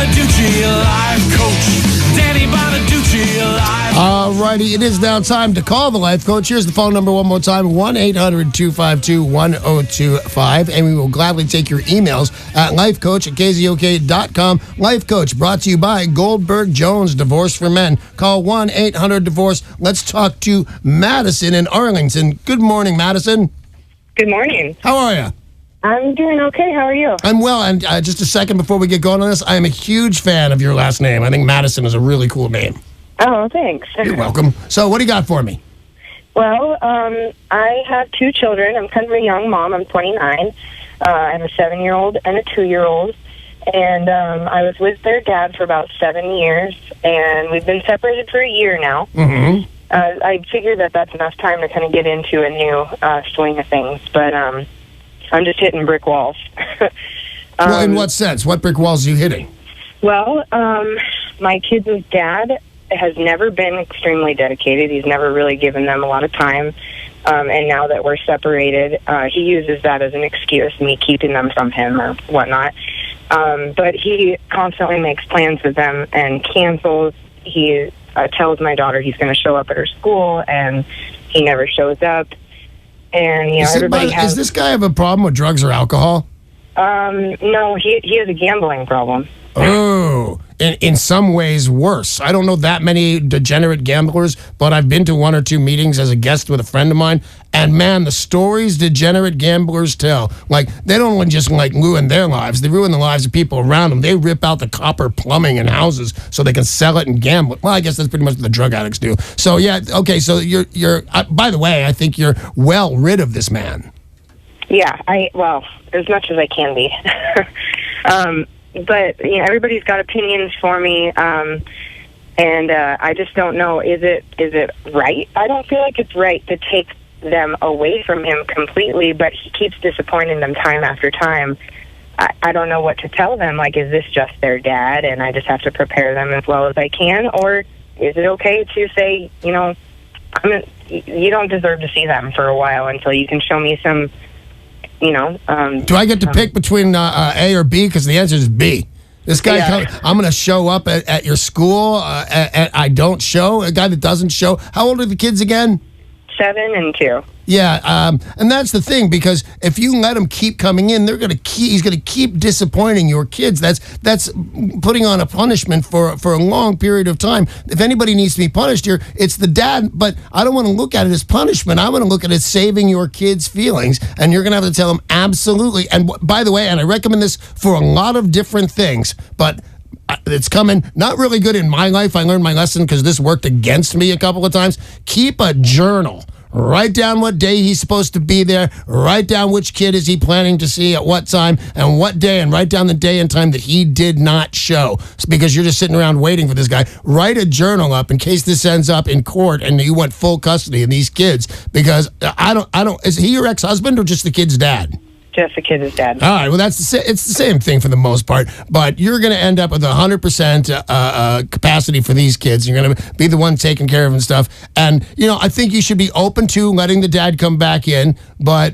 Bonaduce, life coach. Danny Bonaduce, life. All righty, it is now time to call the life coach. Here's the phone number one more time, 1-800-252-1025. And we will gladly take your emails at lifecoach@KZOK.com. Life Coach brought to you by Goldberg Jones Divorce for Men. Call 1-800-DIVORCE. Let's talk to Madison in Arlington. Good morning, Madison. Good morning. How are you? I'm doing okay. How are you? I'm well, and just a second before we get going on this, I am a huge fan of your last name. I think Madison is a really cool name. Oh, thanks. You're welcome. So what do you got for me? Well, I have two children. I'm kind of a young mom. I'm 29. I have a 7-year-old and a 2-year-old. And I was with their dad for about 7 years, and we've been separated for a year now. Mm-hmm. I figured that that's enough time to kind of get into a new swing of things, but I'm just hitting brick walls. Well, in what sense? What brick walls are you hitting? Well, my kids' dad has never been extremely dedicated. He's never really given them a lot of time. And now that we're separated, he uses that as an excuse, me keeping them from him or whatnot. But he constantly makes plans with them and cancels. He tells my daughter he's going to show up at her school, and he never shows up. And, you know, Does this guy have a problem with drugs or alcohol? No, he has a gambling problem. Oh, in some ways worse. I don't know that many degenerate gamblers, but I've been to one or two meetings as a guest with a friend of mine, and man, the stories degenerate gamblers tell, like, they don't only just ruin their lives, they ruin the lives of people around them. They rip out the copper plumbing in houses so they can sell it and gamble it. Well, I guess that's pretty much what the drug addicts do. So yeah, okay, so you're by the way, I think you're well rid of this man. Yeah, well, as much as I can be. But, you know, everybody's got opinions for me, and I just don't know, is it right? I don't feel like it's right to take them away from him completely, but he keeps disappointing them time after time. I don't know what to tell them. Like, is this just their dad, and I just have to prepare them as well as I can? Or is it okay to say, you know, you don't deserve to see them for a while until you can show me some... You know, do I get to pick between A or B? Because the answer is B. This guy, I'm going to show up at your school. I don't show. A guy that doesn't show. How old are the kids again? 7 and 2. Yeah, and that's the thing, because if you let him keep coming in, he's going to keep disappointing your kids. That's putting on a punishment for a long period of time. If anybody needs to be punished here, it's the dad, but I don't want to look at it as punishment. I want to look at it as saving your kids' feelings, and you're going to have to tell them absolutely. And by the way, and I recommend this for a lot of different things, but it's coming not really good in my life. I learned my lesson because this worked against me a couple of times. Keep a journal. Write down what day he's supposed to be there. Write down which kid is he planning to see at what time and what day, and write down the day and time that he did not show. It's because you're just sitting around waiting for this guy. Write a journal up in case this ends up in court and you want full custody of these kids, because I don't. Is he your ex-husband or just the kid's dad? Just the kid's dad. All right, well, it's the same thing for the most part, but you're going to end up with 100% capacity for these kids. You're going to be the one taking care of them and stuff. And, you know, I think you should be open to letting the dad come back in, but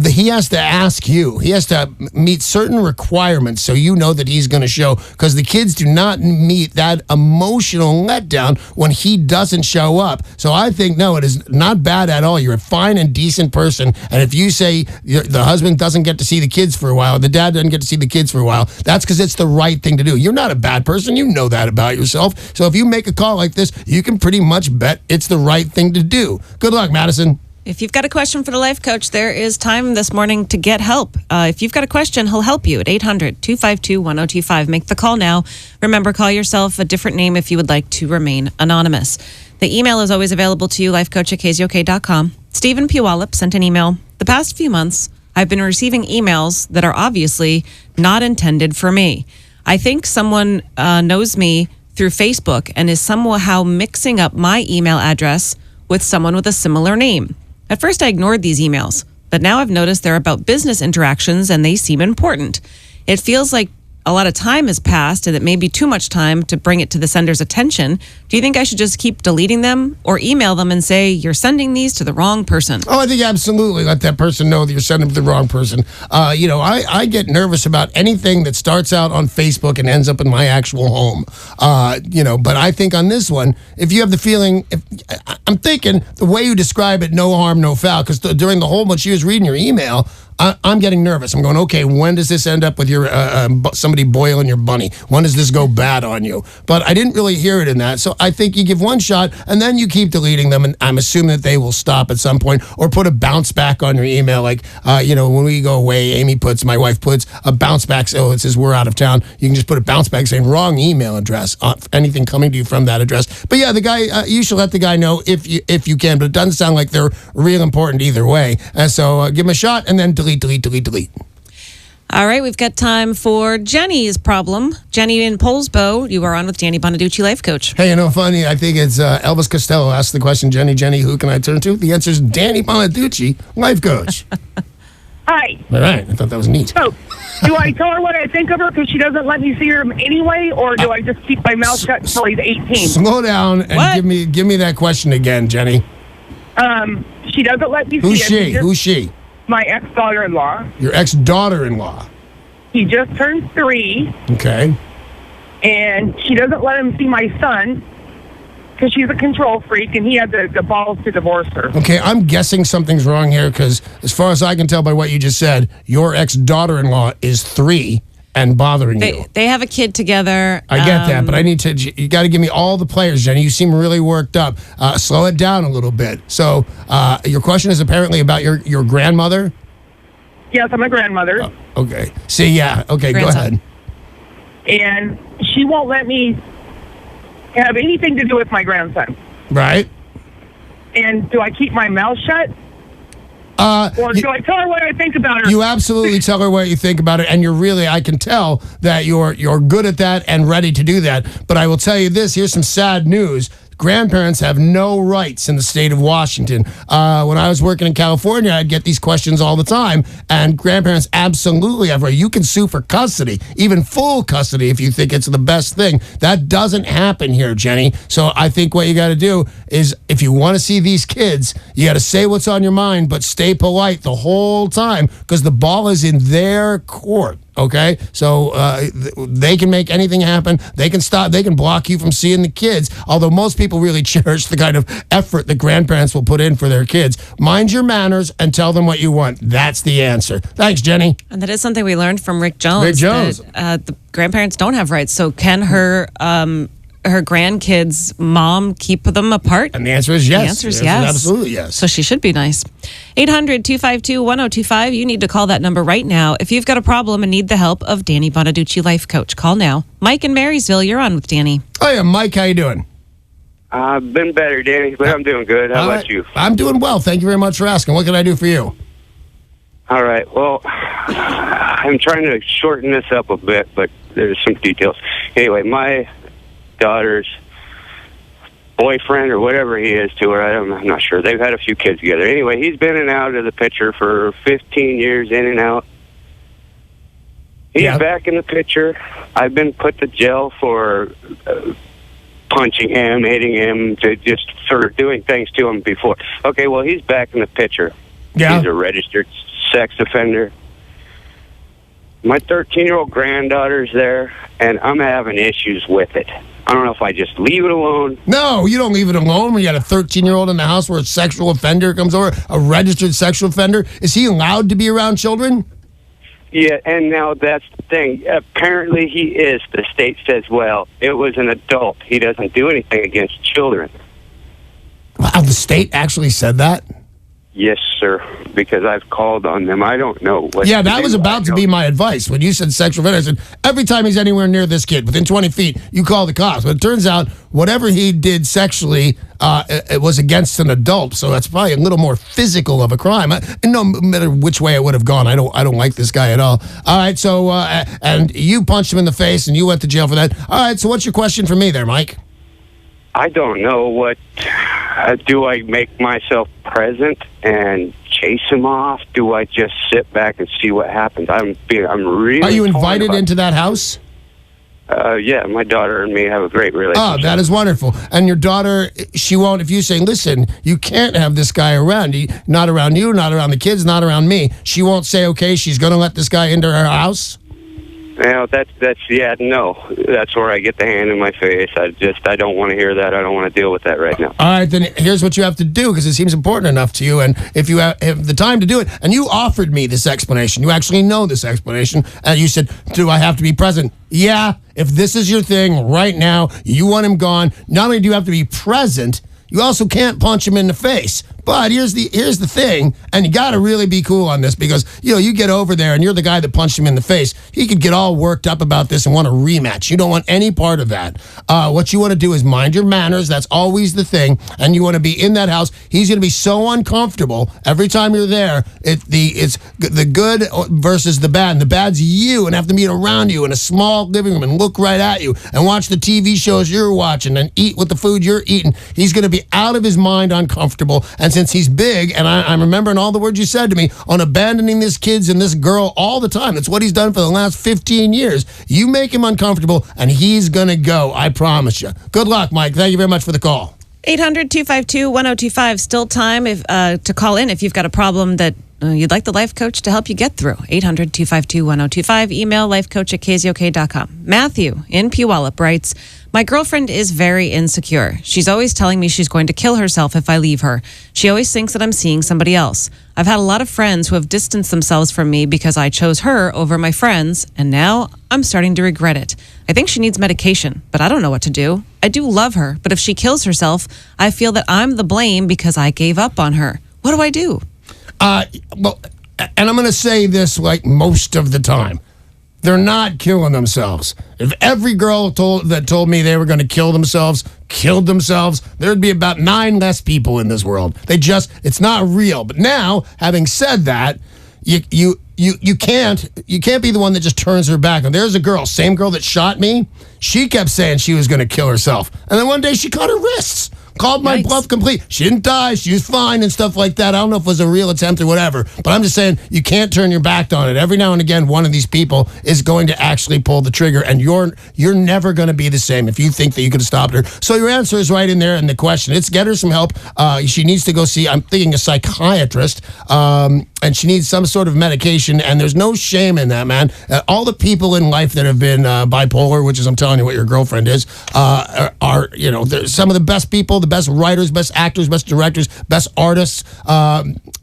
he has to ask you. He has to meet certain requirements so you know that he's going to show, because the kids do not meet that emotional letdown when he doesn't show up. So I think, no, it is not bad at all. You're a fine and decent person, and if you say the husband doesn't get to see the kids for a while, the dad doesn't get to see the kids for a while, that's because it's the right thing to do. You're not a bad person. You know that about yourself. So if you make a call like this, you can pretty much bet it's the right thing to do. Good luck, Madison. If you've got a question for the life coach, there is time this morning to get help. If you've got a question, he'll help you at 800-252-1025. Make the call now. Remember, call yourself a different name if you would like to remain anonymous. The email is always available to you, lifecoach@KZOK.com. Stephen Puyallup sent an email. The past few months, I've been receiving emails that are obviously not intended for me. I think someone knows me through Facebook and is somehow mixing up my email address with someone with a similar name. At first, I ignored these emails, but now I've noticed they're about business interactions and they seem important. It feels like a lot of time has passed and it may be too much time to bring it to the sender's attention, do you think I should just keep deleting them or email them and say, you're sending these to the wrong person? Oh, I think absolutely let that person know that you're sending them to the wrong person. I get nervous about anything that starts out on Facebook and ends up in my actual home. But I think on this one, if you have the feeling, I'm thinking the way you describe it, no harm, no foul, because during the whole when she was reading your email, I'm getting nervous. I'm going, okay, when does this end up with your somebody boiling your bunny? When does this go bad on you? But I didn't really hear it in that. So I think you give one shot and then you keep deleting them. And I'm assuming that they will stop at some point or put a bounce back on your email. Like, when we go away, my wife puts a bounce back. So it says we're out of town. You can just put a bounce back saying wrong email address, anything coming to you from that address. But yeah, the guy, you should let the guy know if you can. But it doesn't sound like they're real important either way. And so give them a shot and then delete. All right, we've got time for Jenny's problem. Jenny in Poulsbo, you are on with Danny Bonaduce, life coach. Hey, funny, I think it's Elvis Costello asked the question, Jenny, who can I turn to? The answer is Danny Bonaduce, life coach. Hi. All right, I thought that was neat. So, do I tell her what I think of her because she doesn't let me see her anyway, or do I just keep my mouth shut until he's 18? Slow down and give me that question again, Jenny. She doesn't let me Who's see him. Who's she? My ex-daughter-in-law. Your ex-daughter-in-law. He just turned 3. Okay. And she doesn't let him see my son because she's a control freak, and he had the balls to divorce her. Okay, I'm guessing something's wrong here because as far as I can tell by what you just said, your ex-daughter-in-law is 3 and bothering you. They have a kid together. I get that, but you got to give me all the players, Jenny. You seem really worked up. Slow it down a little bit. So your question is apparently about your grandmother? Yes, I'm a grandmother. Oh, okay. See, yeah. Okay, Grandson. Go ahead. And she won't let me have anything to do with my grandson. Right. And do I keep my mouth shut? Or do I tell her what I think about her? You absolutely tell her what you think about it, and I can tell that you're good at that and ready to do that. But I will tell you this, here's some sad news. Grandparents have no rights in the state of Washington. When I was working in California, I'd get these questions all the time, and grandparents absolutely have rights. You can sue for custody, even full custody, if you think it's the best thing. That doesn't happen here, Jenny. So I think what you got to do is, if you want to see these kids, you got to say what's on your mind, but stay polite the whole time because the ball is in their court. Okay, so they can make anything happen. They can stop. They can block you from seeing the kids. Although most people really cherish the kind of effort that grandparents will put in for their kids. Mind your manners and tell them what you want. That's the answer. Thanks, Jenny. And that is something we learned from Rick Jones. Rick Jones. That, the grandparents don't have rights. So can her grandkids' mom keep them apart? And the answer is yes. The answer is yes. Absolutely yes. So she should be nice. 800-252-1025. You need to call that number right now. If you've got a problem and need the help of Danny Bonaduce, life coach, call now. Mike in Marysville, you're on with Danny. Oh, yeah, Mike, how you doing? I've been better, Danny, but I'm doing good. How about you? I'm doing well. Thank you very much for asking. What can I do for you? All right. Well, I'm trying to shorten this up a bit, but there's some details. Anyway, my daughter's boyfriend or whatever he is to her, I'm not sure. They've had a few kids together. Anyway, he's been in and out of the picture for 15 years, in and out. He's back in the picture. I've been put to jail for punching him, hitting him, to just sort of doing things to him before. Okay, well, he's back in the picture. Yeah. He's a registered sex offender. My 13-year-old granddaughter's there, and I'm having issues with it. I don't know if I just leave it alone. No, you don't leave it alone when you got a 13-year-old in the house where a sexual offender comes over, a registered sexual offender. Is he allowed to be around children? Yeah, and now that's the thing. Apparently he is. The state says, well, it was an adult. He doesn't do anything against children. Wow, the state actually said that? Yes, sir, because I've called on them. I don't know what. Yeah, that was about to be my advice. When you said sexual offender, I said, every time he's anywhere near this kid, within 20 feet, you call the cops. But it turns out whatever he did sexually, it was against an adult, so that's probably a little more physical of a crime. And no matter which way it would have gone, I don't like this guy at all. All right, so, and you punched him in the face, and you went to jail for that. All right, so what's your question for me there, Mike? I don't know what. Do I make myself present and chase him off? Do I just sit back and see what happens? I'm really. Are you torn invited about- into that house? Yeah, my daughter and me have a great relationship. Oh, that is wonderful. And your daughter, she won't, if you say, listen, you can't have this guy around. Not around you, not around the kids, not around me. She won't say, okay, she's going to let this guy into her house? Well, no. That's where I get the hand in my face. I don't want to hear that. I don't want to deal with that right now. All right, then here's what you have to do, because it seems important enough to you. And if you have the time to do it, and you offered me this explanation, you actually know this explanation, and you said, do I have to be present? Yeah, if this is your thing right now, you want him gone, not only do you have to be present, you also can't punch him in the face. But here's the thing, and you got to really be cool on this, because you get over there and you're the guy that punched him in the face. He could get all worked up about this and want a rematch. You don't want any part of that. What you want to do is mind your manners. That's always the thing. And you want to be in that house. He's going to be so uncomfortable every time you're there. It's the good versus the bad. And the bad's you, and have to meet around you in a small living room and look right at you and watch the TV shows you're watching and eat with the food you're eating. He's going to be out of his mind, uncomfortable. And since he's big, and I'm remembering all the words you said to me on abandoning this kids and this girl all the time. It's what he's done for the last 15 years. You make him uncomfortable, and he's going to go. I promise you. Good luck, Mike. Thank you very much for the call. 800-252-1025. Still time to call in if you've got a problem that you'd like the life coach to help you get through. 800-252-1025. Email lifecoach@kzok.com. Matthew in Puyallup writes, my girlfriend is very insecure. She's always telling me she's going to kill herself if I leave her. She always thinks that I'm seeing somebody else. I've had a lot of friends who have distanced themselves from me because I chose her over my friends, and now I'm starting to regret it. I think she needs medication, but I don't know what to do. I do love her, but if she kills herself, I feel that I'm the blame because I gave up on her. What do I do? Well, and I'm going to say this like most of the time. They're not killing themselves. If every girl that told me they were going to kill themselves killed themselves, there'd be about 9 less people in this world. It's not real. But now, having said that, you can't be the one that just turns her back. And there's a girl, same girl that shot me. She kept saying she was going to kill herself, and then one day she cut her wrists. Called my bluff complete. She didn't die. She was fine and stuff like that. I don't know if it was a real attempt or whatever, but I'm just saying you can't turn your back on it. Every now and again, one of these people is going to actually pull the trigger, and you're never going to be the same if you think that you could have stopped her. So your answer is right in there in the question. It's get her some help. She needs to go see, I'm thinking, a psychiatrist, and she needs some sort of medication, and there's no shame in that, man. All the people in life that have been bipolar, which is, I'm telling you what your girlfriend is, are they're some of the best people, the best writers, best actors, best directors, best artists.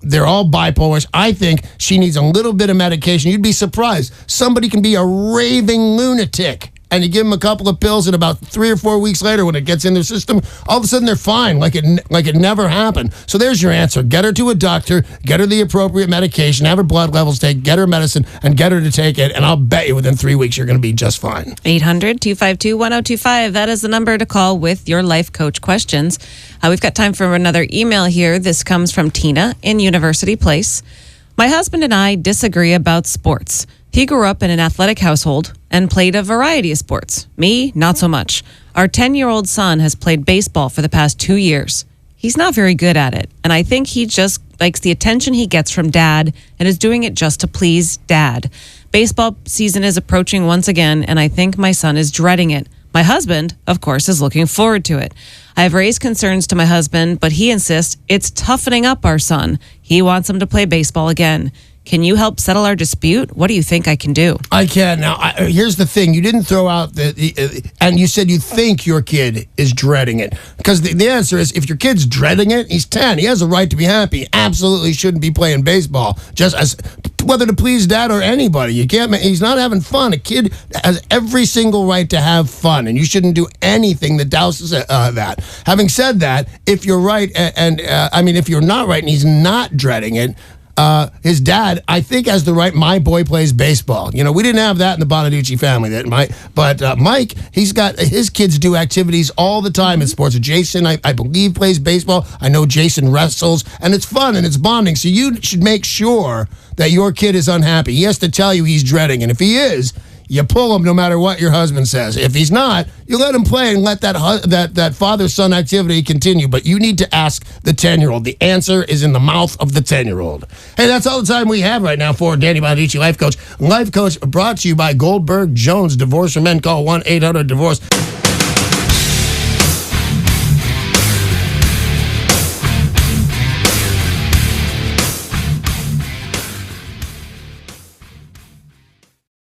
They're all bipolar. I think she needs a little bit of medication. You'd be surprised. Somebody can be a raving lunatic, and you give them a couple of pills, and about 3 or 4 weeks later, when it gets in their system, all of a sudden they're fine, like it never happened. So there's your answer. Get her to a doctor, get her the appropriate medication, have her blood levels taken, get her medicine, and get her to take it, and I'll bet you within 3 weeks you're going to be just fine. 800-252-1025. That is the number to call with your life coach questions. We've got time for another email here. This comes from Tina in University Place. My husband and I disagree about sports. He grew up in an athletic household and played a variety of sports. Me, not so much. Our 10-year-old son has played baseball for the past 2 years. He's not very good at it, and I think he just likes the attention he gets from Dad and is doing it just to please Dad. Baseball season is approaching once again, and I think my son is dreading it. My husband, of course, is looking forward to it. I have raised concerns to my husband, but he insists it's toughening up our son. He wants him to play baseball again. Can you help settle our dispute? What do you think I can do? I can. Now, here's the thing. You didn't throw out and you said you think your kid is dreading it. Because the answer is, if your kid's dreading it, he's 10. He has a right to be happy. He absolutely shouldn't be playing baseball, just as whether to please Dad or anybody. You can't. He's not having fun. A kid has every single right to have fun, and you shouldn't do anything that douses that. Having said that, if you're right, if you're not right and he's not dreading it, his dad, I think, has the right. My boy plays baseball. We didn't have that in the Bonaduce family. But Mike, he's got his kids do activities all the time in sports. Jason, I believe, plays baseball. I know Jason wrestles, and it's fun and it's bonding. So you should make sure that your kid is unhappy. He has to tell you he's dreading, and if he is, you pull him no matter what your husband says. If he's not, you let him play and let that father-son activity continue. But you need to ask the 10-year-old. The answer is in the mouth of the 10-year-old. Hey, that's all the time we have right now for Danny Bonaduce, Life Coach. Life Coach brought to you by Goldberg Jones Divorce for Men. Call 1-800-DIVORCE.